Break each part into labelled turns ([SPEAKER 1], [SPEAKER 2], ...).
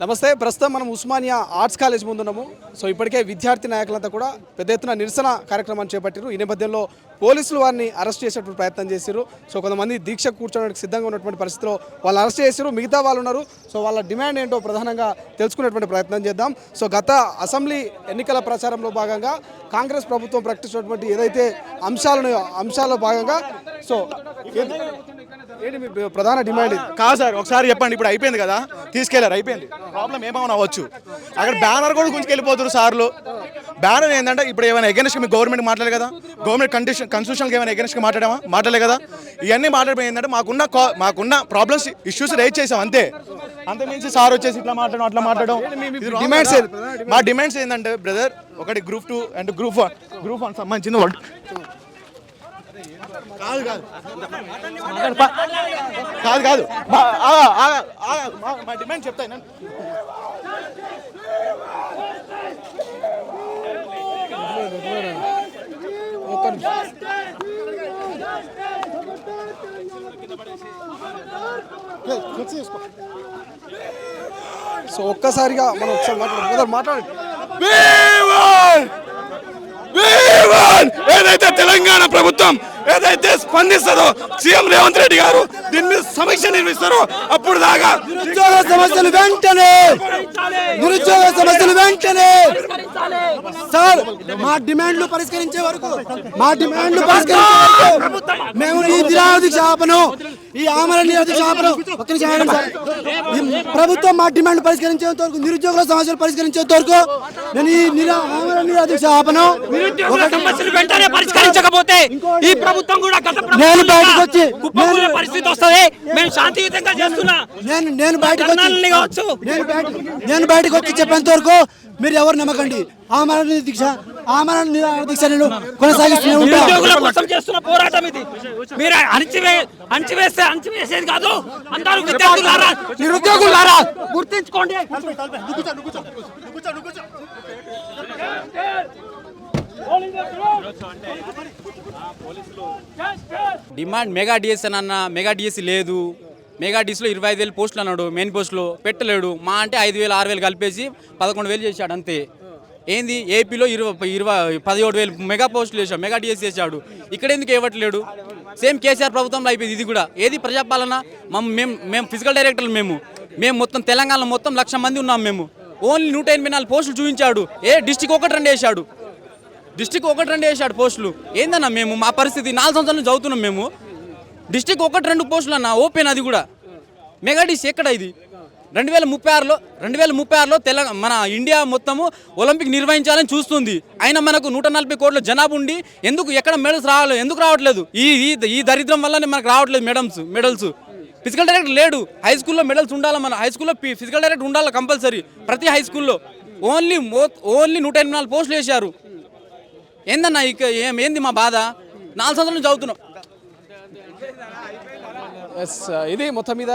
[SPEAKER 1] నమస్తే. ప్రస్తుతం మనం ఉస్మానియా ఆర్ట్స్ కాలేజ్ ముందున్నాము. సో ఇప్పటికే విద్యార్థి నాయకులంతా కూడా పెద్ద ఎత్తున నిరసన కార్యక్రమాన్ని చేపట్టారు. ఈ నేపథ్యంలో పోలీసులు వారిని అరెస్ట్ చేసేటువంటి ప్రయత్నం చేశారు. సో కొంతమంది దీక్ష కూర్చోడానికి సిద్ధంగా ఉన్నటువంటి పరిస్థితిలో వాళ్ళు అరెస్ట్ చేశారు. మిగతా వాళ్ళు ఉన్నారు. సో వాళ్ళ డిమాండ్ ఏంటో ప్రధానంగా తెలుసుకునేటువంటి ప్రయత్నం చేద్దాం. సో గత అసెంబ్లీ ఎన్నికల ప్రచారంలో భాగంగా కాంగ్రెస్ ప్రభుత్వం ప్రకటించినటువంటి ఏదైతే అంశాల్లో భాగంగా సో ఏంటి మీ ప్రధాన డిమాండ్?
[SPEAKER 2] కాదు సార్, ఒకసారి చెప్పండి. ఇప్పుడు అయిపోయింది కదా, తీసుకెళ్లారు, అయిపోయింది. ప్రాబ్లం ఏమైనా అవ్వచ్చు. అక్కడ బ్యానర్ కూడా గుంజుకెళ్ళిపోతారు సార్లు. బ్యానర్ ఏంటంటే ఇప్పుడు ఏమైనా ఎగెన్స్ట్ మీ గవర్నమెంట్ మాట్లాడలేదు కదా, గవర్నమెంట్ కాన్స్టిట్యూషన్కి ఏమైనా ఎగెన్స్ట్గా మాట్లాడలే కదా. ఇవన్నీ మాట్లాడిపోయి ఏంటంటే మాకున్న ప్రాబ్లమ్స్ ఇష్యూస్ రైజ్ చేసాం అంతే. అంతకుమించి సార్ వచ్చేసి ఇట్లా మాట్లాడడం డిమాండ్స్. మా డిమాండ్స్ ఏంటంటే బ్రదర్, ఒకటి గ్రూప్ 2 అండ్ గ్రూప్ 1 సంబంధించింది. కాదు మా డిమాండ్ చెప్తాను.
[SPEAKER 1] సో ఒక్కసారిగా మనం ఒకసారి మాట్లాడండి.
[SPEAKER 3] ఏదైతే తెలంగాణ ప్రభుత్వం ఏదైతే స్పందిస్తుందో సీఎం రేవంత్ రెడ్డి గారు దీని మీద సమీక్ష నిర్వహిస్తారో అప్పుడు దాకా
[SPEAKER 4] నిరుద్యోగ సమస్యలు వెంటనే సార్ మా డిమాండ్లు పరిష్కరించే వరకు మేము ఈ నిరాహార ఆపను, ఈ ఆమరణ నిరాహార ఆపను. ప్రభుత్వం మా డిమాండ్ పరిష్కరించేంత వరకు, నిరుద్యోగుల సమస్యలు పరిష్కరించేంత వరకు నేను ఈ ఆమరణ నిరాహార ఆపను.
[SPEAKER 5] వెంటనే పరిష్కరించకపోతే ఈ ప్రభుత్వం కూడా
[SPEAKER 4] నేను బయటకు వచ్చి
[SPEAKER 5] పరిస్థితి వస్తుంది. మేము శాంతియుతంగా చేస్తున్నా.
[SPEAKER 4] నేను బయటకు వచ్చి చెప్పేంత వరకు మీరు ఎవరు నమ్మకండి. ఆమరణ దీక్ష నేను కొనసాగిస్తూనే ఉంటాను.
[SPEAKER 5] నిరుద్యోగుల కోసం చేస్తున్న పోరాటం ఇది. మీరు అణచివేసేది కాదు. అందరూ నిరుద్యోగులారా గుర్తించుకోండి.
[SPEAKER 6] డిమాండ్ మెగా డిఎస్ అని అన్న, మెగా డిఎస్ లేదు. మెగా డిఎస్లో 25,000 పోస్టులు అన్నాడు, మెయిన్ పోస్టులో పెట్టలేడు. మా అంటే 5,000 6,000 కలిపేసి 11,000 చేశాడు అంతే. ఏంది ఏపీలో 17,000 మెగా పోస్టులు చేశాడు, మెగా డిఎస్ చేశాడు. ఇక్కడ ఎందుకు ఇవ్వట్లేడు? సేమ్ కేసీఆర్ ప్రభుత్వంలో అయిపోయింది ఇది కూడా. ఏది ప్రజాపాలన? మేము ఫిజికల్ డైరెక్టర్లు. మేము మొత్తం తెలంగాణలో మొత్తం 1,00,000 మంది ఉన్నాం. మేము ఓన్లీ 184 పోస్టులు చూపించాడు. డిస్టిక్ 1-2 వేసాడు. డిస్టిక్ 1-2 వేసాడు పోస్టులు. ఏందన్నా మేము మా పరిస్థితి? 4 సంవత్సరాల నుంచి చదువుతున్నాం మేము. డిస్టిక్ 1-2 పోస్టులు అన్న, ఓపెన్ అది కూడా. మెగా డిస్ ఎక్కడ ఇది? 2036లో మన ఇండియా మొత్తము ఒలింపిక్ నిర్వహించాలని చూస్తుంది. అయినా మనకు 140 కోట్ల జనాభా ఉండి ఎక్కడ ఎందుకు రావట్లేదు? ఈ దరిద్రం వల్లనే మనకు రావట్లేదు మెడల్స్. ఫిజికల్ డైరెక్టర్ లేడు. హై స్కూల్లో మెడల్స్ ఉండాలి. మన హై స్కూల్లో ఫిజికల్ డైరెక్టర్ ఉండాలి కంపల్సరీ. ప్రతి హై స్కూల్లో ఓన్లీ 184 పోస్టులు వేశారు. ఏందన్నా ఏంది మా బాధ? 4 సంవత్సరాల నుంచి చదువుతున్నాం.
[SPEAKER 1] ఇది మొత్తం మీద.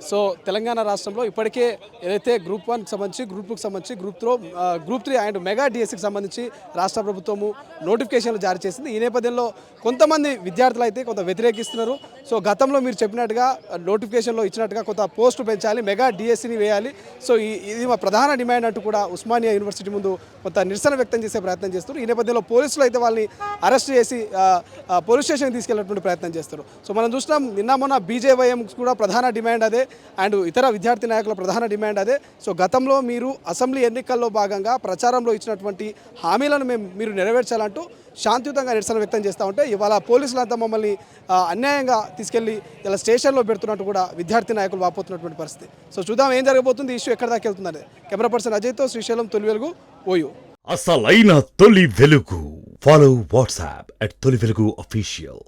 [SPEAKER 1] సో తెలంగాణ రాష్ట్రంలో ఇప్పటికే ఏదైతే గ్రూప్ 1కి సంబంధించి, గ్రూప్ 2కి సంబంధించి, గ్రూప్ 3 అండ్ మెగా డిఎస్సికి సంబంధించి రాష్ట్ర ప్రభుత్వము నోటిఫికేషన్లు జారీ చేసింది. ఈ నేపథ్యంలో కొంతమంది విద్యార్థులు అయితే కొంత వ్యతిరేకిస్తున్నారు. సో గతంలో మీరు చెప్పినట్టుగా నోటిఫికేషన్లో ఇచ్చినట్టుగా కొంత పోస్టు పెంచాలి, మెగా డిఎస్సిని వేయాలి. సో ఇది మా ప్రధాన డిమాండ్ అంటూ కూడా ఉస్మానియా యూనివర్సిటీ ముందు కొంత నిరసన వ్యక్తం చేసే ప్రయత్నం చేస్తారు. ఈ నేపథ్యంలో పోలీసులు అయితే వాళ్ళని అరెస్ట్ చేసి పోలీస్ స్టేషన్కి తీసుకెళ్లేటువంటి ప్రయత్నం చేస్తారు. సో మనం చూసినాం నిన్న మొన్న బీజేవైఎం కూడా ప్రధాన డిమాండ్ అదే, అండ్ ఇతర విద్యార్థి నాయకుల ప్రధాన డిమాండ్ అదే. సో గతంలో మీరు అసెంబ్లీ ఎన్నికల్లో భాగంగా ప్రచారంలో ఇచ్చినటువంటి హామీలను మీరు నెరవేర్చాలంటూ శాంతియుతంగా నిరసన వ్యక్తం చేస్తూ ఉంటే ఇవాళ పోలీసులంతా మమ్మల్ని అన్యాయంగా తీసుకెళ్లి ఇలా స్టేషన్లో పెడుతున్నట్టు కూడా విద్యార్థి నాయకులు వాపోతున్నటువంటి పరిస్థితి. సో చూద్దాం ఏం జరగబోతుంది, ఇష్యూ ఎక్కడ దాకా వెళ్తుందనేది. కెమెరా పర్సన్ అజయ్తో శ్రీశైలం, తొలి వెలుగు, ఓయూ.
[SPEAKER 7] అసలైన తొలి వెలుగు. ఫాలో వాట్సాప్ @తొలి వెలుగు అఫీషియల్.